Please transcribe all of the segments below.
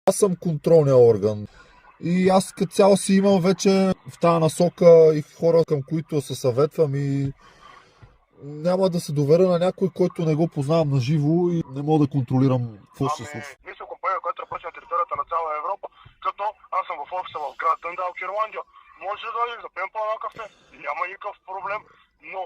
Аз съм контролния орган. И аз като цяло си имам вече в тази насока и хора, към които се съветвам и няма да се доверя на някой, който не го познавам на живо и не мога да контролирам какво ще се случва. Ние сме компания, която работи на територията на цяла Европа, като аз съм в офиса в град Дъндалк, Ирландия. Може да дойдеш да пием по едно кафе, няма никакъв проблем, но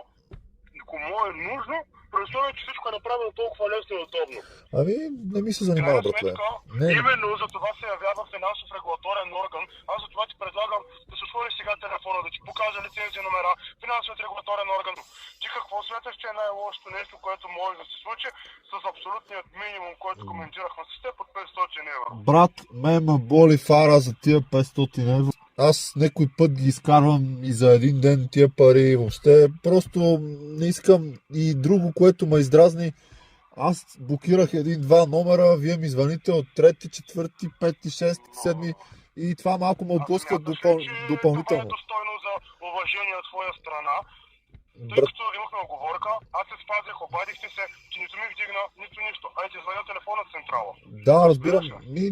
кому е нужно, при условие, че всичко е направено толкова лесно и удобно. Ами, не ми се занимава, братле. Не. Именно за това се явява финансов регулаторен орган. Аз за това ти предлагам да се отвориш сега телефона, да ти покажа лицензия номера, финансовият регулаторен орган. Ти какво смяташ, че е най-лошото нещо, което може да се случи с абсолютният минимум, който коментирахме с теб от 500 евро? Брат, ме боли фара за тия 500 евро. Аз некой път ги изкарвам и за един ден тия пари въобще. Просто не искам и друго, което ме издразни. Аз блокирах един-два номера, вие ми звъните от 3, 4, 5, 6, 7 и това малко ме отблъска допълнително. Това е достойно за уважение от твоя страна. Тъй като имахме оговорка, аз се спазих, обадихте се, че нито ми вдигна, нито нищо. Ай ти звъня телефона централа. Да, разбирам.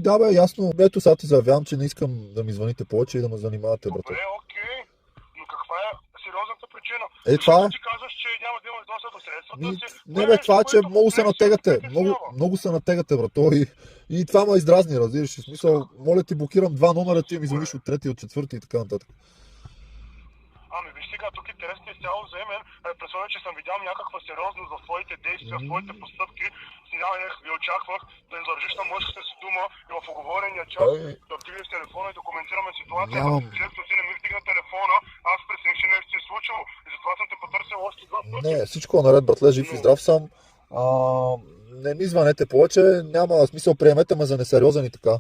Да бе, ясно. Ето сега ти заявявам, че не искам да ми звъните повече и да ме занимавате, брате. Добре, окей. Но каква е сериозната причина? Това ти казваш, че няма да имаш достъп до средствата си. Не бе, това е, че много се натегате. Много се натегате, брато. И това ме издразни, разбираш. В смисъл, моля ти, блокирам два номера, ти ми звъниш от трети, от четвърти и така нататък. Ами виж сега, тук интересно е изцяло за мен, представя, че съм видял някаква сериозност за твоите действия, в твоите постъпки, смятах и очаквах да издържиш на мъжката си дума и в оговорения час да вдигнеш телефона и да коментираме ситуацията. След като ти не ми вдигна телефона, аз пресех, че нещо се е случило и затова съм те потърсил още два пъти. Не, всичко е наред, братле, жив и здрав съм. Не ми звънете повече, няма смисъл, приемете ме за несериозен и така.